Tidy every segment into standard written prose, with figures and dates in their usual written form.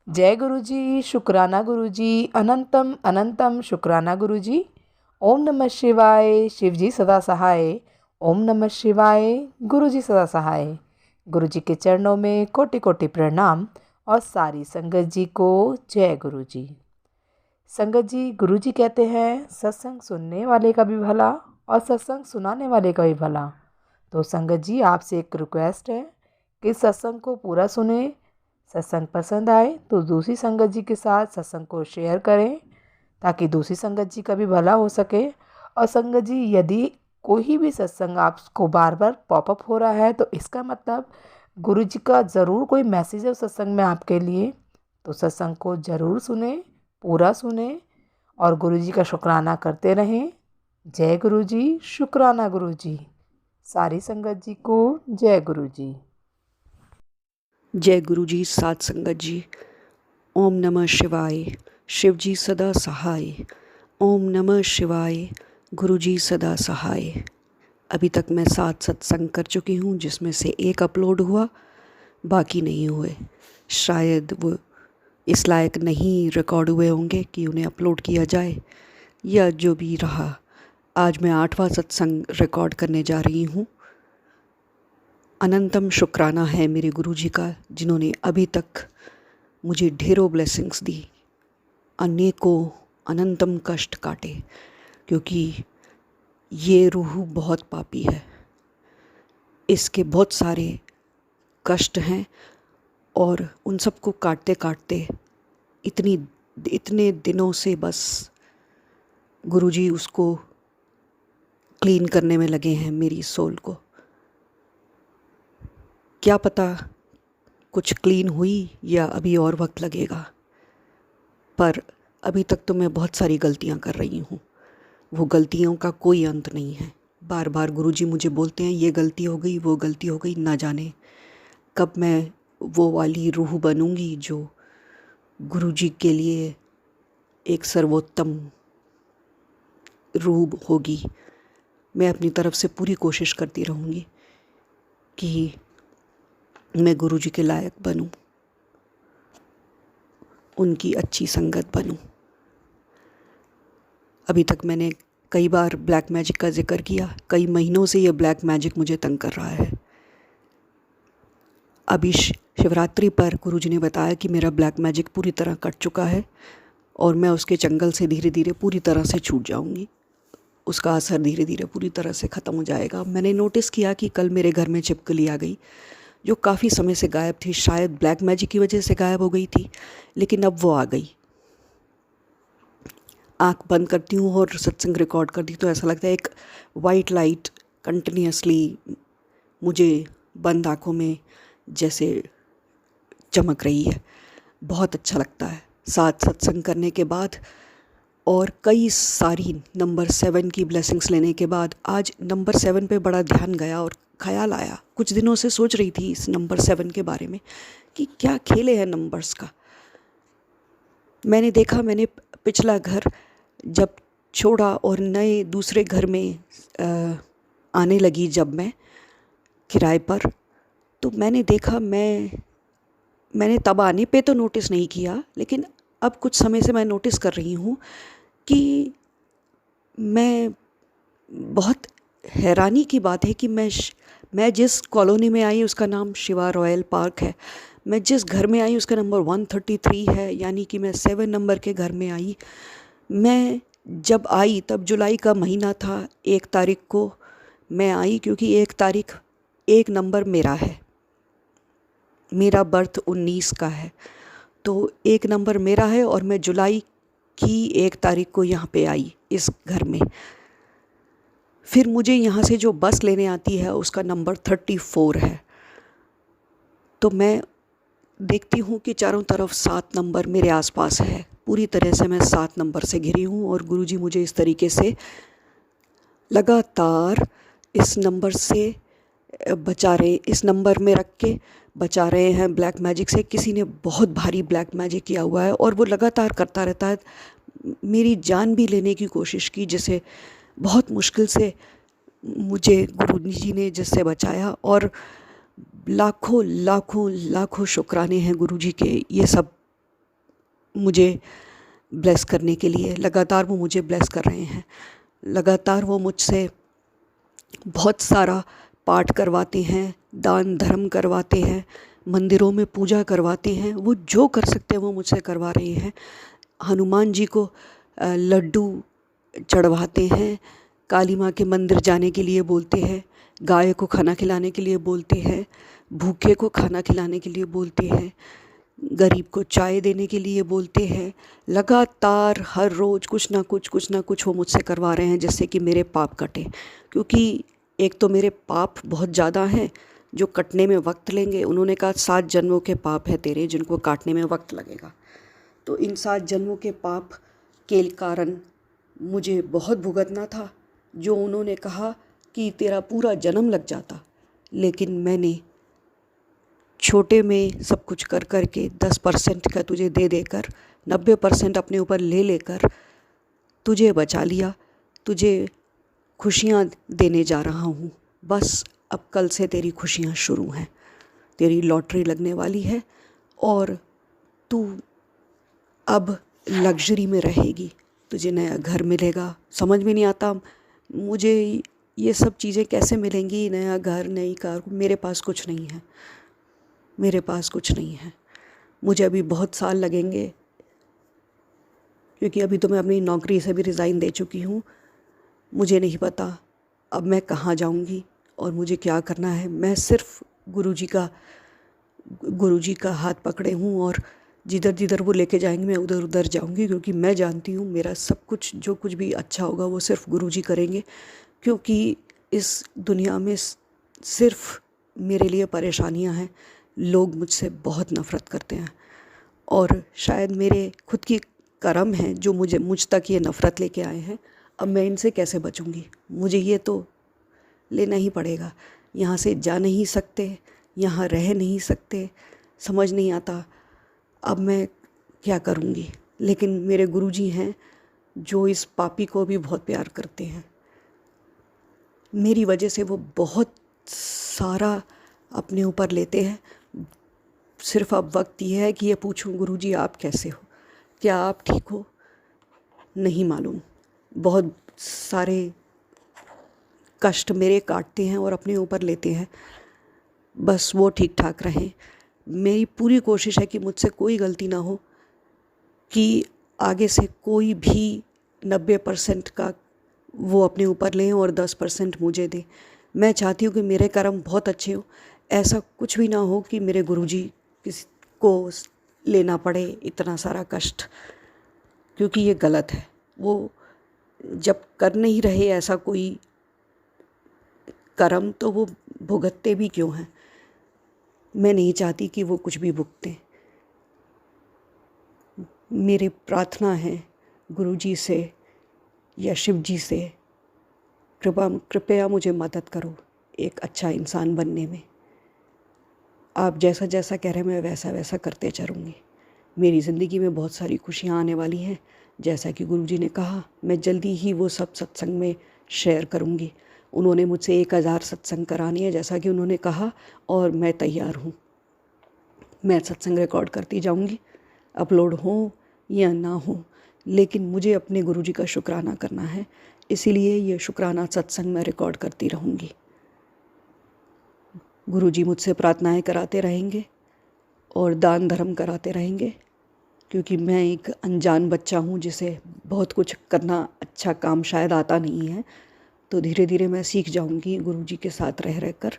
जय गुरु जी, शुक्राना गुरु जी, अनंतम अनंतम शुक्राना गुरु जी। ओम नमः शिवाय, शिव जी सदा सहाय। ओम नमः शिवाय, गुरु जी सदा सहाय। गुरु जी के चरणों में कोटि कोटि प्रणाम और सारी संगत जी को जय गुरु जी। संगत जी, गुरु जी कहते हैं सत्संग सुनने वाले का भी भला और सत्संग सुनाने वाले का भी भला। तो संगत जी, आपसे एक रिक्वेस्ट है कि सत्संग को पूरा सुने। सत्संग पसंद आए तो दूसरी संगत जी के साथ सत्संग को शेयर करें ताकि दूसरी संगत जी का भी भला हो सके। और संगत जी, यदि कोई भी सत्संग आपको बार बार पॉपअप हो रहा है तो इसका मतलब गुरु जी का ज़रूर कोई मैसेज है उस सत्संग में आपके लिए। तो सत्संग को ज़रूर सुने, पूरा सुने और गुरु जी का शुक्राना करते रहें। जय गुरु जी, शुक्राना गुरु जी। सारी संगत जी को जय गुरु जी। जय गुरु जी, सात संगत जी। ओम नमः शिवाय, शिव जी सदा सहाय। ओम नमः शिवाय, गुरु जी सदा सहाय। अभी तक मैं 7 सत्संग कर चुकी हूँ, जिसमें से एक अपलोड हुआ, बाकी नहीं हुए। शायद वो इस लायक नहीं रिकॉर्ड हुए होंगे कि उन्हें अपलोड किया जाए, या जो भी रहा। आज मैं 8वां सत्संग रिकॉर्ड करने जा रही हूँ। अनंतम शुक्राना है मेरे गुरु जी का, जिन्होंने अभी तक मुझे ढेरों ब्लेसिंग्स दी, अनेकों अनंतम कष्ट काटे, क्योंकि ये रूह बहुत पापी है। इसके बहुत सारे कष्ट हैं और उन सबको काटते काटते इतने दिनों से बस गुरुजी उसको क्लीन करने में लगे हैं, मेरी सोल को। क्या पता कुछ क्लीन हुई या अभी और वक्त लगेगा, पर अभी तक तो मैं बहुत सारी गलतियां कर रही हूँ। वो गलतियों का कोई अंत नहीं है। बार बार गुरुजी मुझे बोलते हैं ये गलती हो गई, वो गलती हो गई। ना जाने कब मैं वो वाली रूह बनूंगी जो गुरुजी के लिए एक सर्वोत्तम रूह होगी। मैं अपनी तरफ से पूरी कोशिश करती रहूँगी कि मैं गुरुजी के लायक बनूं, उनकी अच्छी संगत बनूं। अभी तक मैंने कई बार ब्लैक मैजिक का जिक्र किया। कई महीनों से ये ब्लैक मैजिक मुझे तंग कर रहा है। अभी शिवरात्रि पर गुरुजी ने बताया कि मेरा ब्लैक मैजिक पूरी तरह कट चुका है और मैं उसके चंगल से धीरे धीरे पूरी तरह से छूट जाऊंगी। उसका असर धीरे धीरे पूरी तरह से ख़त्म हो जाएगा। मैंने नोटिस किया कि कल मेरे घर में छिपकली आ गई, जो काफ़ी समय से गायब थी। शायद ब्लैक मैजिक की वजह से गायब हो गई थी, लेकिन अब वो आ गई। आँख बंद करती हूँ और सत्संग रिकॉर्ड करती हूँ तो ऐसा लगता है एक वाइट लाइट कंटिन्यूसली मुझे बंद आँखों में जैसे चमक रही है। बहुत अच्छा लगता है। 7 सत्संग करने के बाद और कई सारी नंबर 7 की ब्लेसिंग्स लेने के बाद आज नंबर 7 पे बड़ा ध्यान गया और ख्याल आया। कुछ दिनों से सोच रही थी इस नंबर 7 के बारे में कि क्या खेले हैं नंबर्स का। मैंने देखा, मैंने पिछला घर जब छोड़ा और नए दूसरे घर में आने लगी जब मैं किराए पर, तो मैंने देखा, मैंने तब आने पे तो नोटिस नहीं किया, लेकिन अब कुछ समय से मैं नोटिस कर रही हूँ कि मैं बहुत हैरानी की बात है कि मैं जिस कॉलोनी में आई उसका नाम शिवा रॉयल पार्क है। मैं जिस घर में आई उसका नंबर 133 है, यानी कि मैं 7 नंबर के घर में आई। मैं जब आई तब जुलाई का महीना था। 1 तारीख को मैं आई, क्योंकि 1 तारीख 1 नंबर मेरा है। मेरा बर्थ 19 का है, तो 1 नंबर मेरा है और मैं जुलाई की 1 तारीख को यहाँ पे आई इस घर में। फिर मुझे यहाँ से जो बस लेने आती है उसका नंबर 34 है। तो मैं देखती हूँ कि चारों तरफ 7 नंबर मेरे आसपास है। पूरी तरह से मैं 7 नंबर से घिरी हूँ और गुरुजी मुझे इस तरीके से लगातार इस नंबर से बचा रहे, इस नंबर में रख के बचा रहे हैं ब्लैक मैजिक से। किसी ने बहुत भारी ब्लैक मैजिक किया हुआ है और वो लगातार करता रहता है। मेरी जान भी लेने की कोशिश की, जिसे बहुत मुश्किल से मुझे गुरुजी ने जिससे बचाया। और लाखों लाखों लाखों शुक्राने हैं गुरुजी के। ये सब मुझे ब्लेस करने के लिए। लगातार वो मुझे ब्लेस कर रहे हैं। लगातार वो मुझसे बहुत सारा पाठ करवाते हैं, दान धर्म करवाते हैं, मंदिरों में पूजा करवाते हैं। वो जो कर सकते हैं वो मुझसे करवा रहे हैं। हनुमान जी को लड्डू चढ़वाते हैं, काली माँ के मंदिर जाने के लिए बोलते हैं, गाय को खाना खिलाने के लिए बोलते हैं, भूखे को खाना खिलाने के लिए बोलते हैं, गरीब को चाय देने के लिए बोलते हैं। लगातार हर रोज़ कुछ ना कुछ वो मुझसे करवा रहे हैं जिससे कि मेरे पाप कटें। क्योंकि एक तो मेरे पाप बहुत ज़्यादा हैं जो कटने में वक्त लेंगे। उन्होंने कहा 7 जन्मों के पाप हैं तेरे जिनको काटने में वक्त लगेगा। तो इन 7 जन्मों के पाप के कारण मुझे बहुत भुगतना था। जो उन्होंने कहा कि तेरा पूरा जन्म लग जाता, लेकिन मैंने छोटे में सब कुछ कर कर के 10% का तुझे दे देकर 90% अपने ऊपर ले लेकर तुझे बचा लिया। तुझे खुशियाँ देने जा रहा हूँ। बस अब कल से तेरी खुशियाँ शुरू हैं। तेरी लॉटरी लगने वाली है और तू अब लग्जरी में रहेगी। तुझे नया घर मिलेगा। समझ में नहीं आता मुझे ये सब चीज़ें कैसे मिलेंगी, नया घर, नई कार। मेरे पास कुछ नहीं है, मेरे पास कुछ नहीं है। मुझे अभी बहुत साल लगेंगे, क्योंकि अभी तो मैं अपनी नौकरी से भी रिज़ाइन दे चुकी हूँ। मुझे नहीं पता अब मैं कहाँ जाऊँगी और मुझे क्या करना है। मैं सिर्फ गुरुजी का हाथ पकड़े हूँ और जिधर जिधर वो लेके जाएंगे मैं उधर उधर जाऊँगी, क्योंकि मैं जानती हूँ मेरा सब कुछ जो कुछ भी अच्छा होगा वो सिर्फ गुरुजी करेंगे। क्योंकि इस दुनिया में सिर्फ मेरे लिए परेशानियाँ हैं। लोग मुझसे बहुत नफ़रत करते हैं और शायद मेरे खुद की कर्म हैं जो मुझ तक ये नफ़रत लेके आए हैं। अब मैं इनसे कैसे बचूँगी? मुझे ये तो लेना ही पड़ेगा। यहाँ से जा नहीं सकते, यहाँ रह नहीं सकते। समझ नहीं आता अब मैं क्या करूँगी। लेकिन मेरे गुरुजी हैं जो इस पापी को भी बहुत प्यार करते हैं। मेरी वजह से वो बहुत सारा अपने ऊपर लेते हैं। सिर्फ अब वक्त ये है कि ये पूछूं, गुरुजी आप कैसे हो, क्या आप ठीक हो? नहीं मालूम। बहुत सारे कष्ट मेरे काटते हैं और अपने ऊपर लेते हैं। बस वो ठीक ठाक रहें। मेरी पूरी कोशिश है कि मुझसे कोई गलती ना हो, कि आगे से कोई भी 90% का वो अपने ऊपर लें और 10% मुझे दें। मैं चाहती हूँ कि मेरे कर्म बहुत अच्छे हों। ऐसा कुछ भी ना हो कि मेरे गुरुजी किसी को लेना पड़े इतना सारा कष्ट, क्योंकि ये गलत है। वो जब कर नहीं रहे ऐसा कोई कर्म तो वो भुगतते भी क्यों हैं? मैं नहीं चाहती कि वो कुछ भी भुगतें। मेरी प्रार्थना है गुरुजी से या शिव जी से, कृपया मुझे मदद करो एक अच्छा इंसान बनने में। आप जैसा जैसा कह रहे हैं मैं वैसा वैसा करते चलूँगी। मेरी ज़िंदगी में बहुत सारी खुशियाँ आने वाली हैं। जैसा कि गुरुजी ने कहा, मैं जल्दी ही वो सब सत्संग में शेयर करूँगी। उन्होंने मुझसे 1000 सत्संग करानी है जैसा कि उन्होंने कहा, और मैं तैयार हूँ। मैं सत्संग रिकॉर्ड करती जाऊँगी, अपलोड हो या ना हो, लेकिन मुझे अपने गुरुजी का शुक्राना करना है। इसीलिए ये शुक्राना सत्संग मैं रिकॉर्ड करती रहूँगी। गुरुजी मुझसे प्रार्थनाएं कराते रहेंगे और दान धर्म कराते रहेंगे, क्योंकि मैं एक अनजान बच्चा हूँ जिसे बहुत कुछ करना, अच्छा काम शायद आता नहीं है। तो धीरे धीरे मैं सीख जाऊँगी गुरुजी के साथ रह रहकर।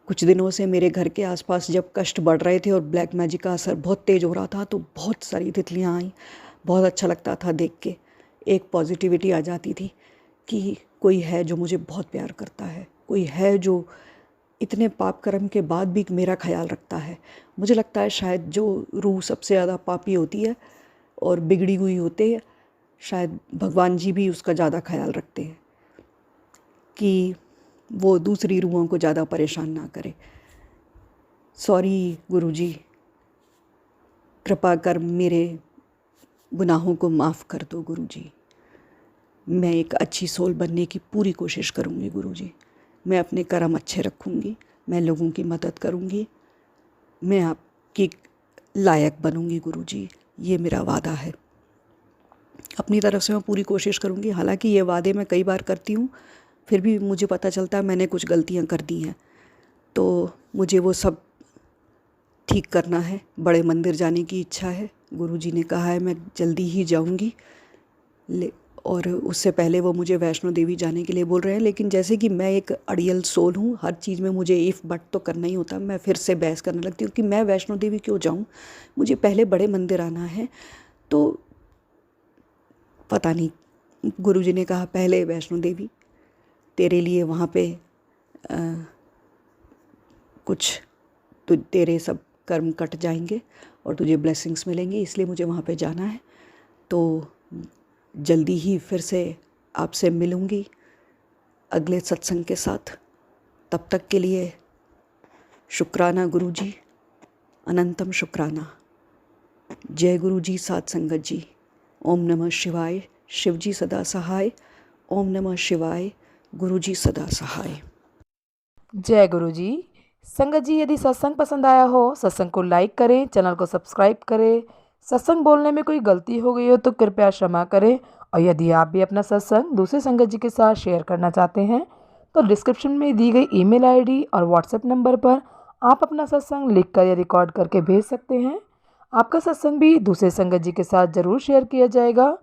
कुछ दिनों से मेरे घर के आसपास जब कष्ट बढ़ रहे थे और ब्लैक मैजिक का असर बहुत तेज़ हो रहा था, तो बहुत सारी तितलियाँ आईं। बहुत अच्छा लगता था देख के। एक पॉजिटिविटी आ जाती थी कि कोई है जो मुझे बहुत प्यार करता है, कोई है जो इतने पाप कर्म के बाद भी मेरा ख्याल रखता है। मुझे लगता है शायद जो रूह सबसे ज़्यादा पापी होती है और बिगड़ी हुई होती है, शायद भगवान जी भी उसका ज़्यादा ख्याल रखते हैं कि वो दूसरी रूहों को ज़्यादा परेशान ना करे। सॉरी गुरुजी, कृपा कर मेरे गुनाहों को माफ़ कर दो गुरुजी। मैं एक अच्छी सोल बनने की पूरी कोशिश करूँगी गुरुजी। मैं अपने कर्म अच्छे रखूँगी, मैं लोगों की मदद करूँगी, मैं आपकी लायक बनूँगी गुरुजी। ये मेरा वादा है। अपनी तरफ से मैं पूरी कोशिश करूँगी। हालांकि ये वादे मैं कई बार करती हूँ, फिर भी मुझे पता चलता है मैंने कुछ गलतियाँ कर दी हैं, तो मुझे वो सब ठीक करना है। बड़े मंदिर जाने की इच्छा है, गुरुजी ने कहा है मैं जल्दी ही जाऊँगी। और उससे पहले वो मुझे वैष्णो देवी जाने के लिए बोल रहे हैं, लेकिन जैसे कि मैं एक अड़ियल सोल हूँ, हर चीज़ में मुझे इफ़ बट तो करना ही होता है। मैं फिर से बहस करने लगती हूँ कि मैं वैष्णो देवी क्यों जाऊँ, मुझे पहले बड़े मंदिर आना है। तो पता नहीं, गुरुजी ने कहा पहले वैष्णो देवी, तेरे लिए वहाँ पे कुछ तो तेरे सब कर्म कट जाएंगे और तुझे ब्लेसिंग्स मिलेंगी, इसलिए मुझे वहाँ पे जाना है। तो जल्दी ही फिर से आपसे मिलूँगी अगले सत्संग के साथ। तब तक के लिए शुक्राना गुरुजी, अनंतम शुक्राना। जय गुरुजी, साथ संगत जी। ओम नमः शिवाय, शिवजी सदा सहाय। ओम नमः शिवाय, गुरुजी सदा सहाय। जय गुरु जी। संगत जी, यदि सत्संग पसंद आया हो, सत्संग को लाइक करें, चैनल को सब्सक्राइब करें। सत्संग बोलने में कोई गलती हो गई हो तो कृपया क्षमा करें। और यदि आप भी अपना सत्संग दूसरे संगत जी के साथ शेयर करना चाहते हैं तो डिस्क्रिप्शन में दी गई ईमेल आईडी और व्हाट्सएप नंबर पर आप अपना सत्संग लिखकर या रिकॉर्ड करके भेज सकते हैं। आपका सत्संग भी दूसरे संगत जी के साथ ज़रूर शेयर किया जाएगा।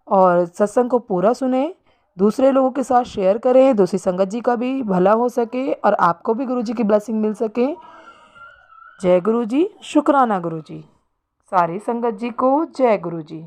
और सत्संग को पूरा सुने, दूसरे लोगों के साथ शेयर करें, दूसरी संगत जी का भी भला हो सके और आपको भी गुरु जी की ब्लेसिंग मिल सके। जय गुरु जी, शुक्राना गुरु जी। सारी संगत जी को जय गुरु जी।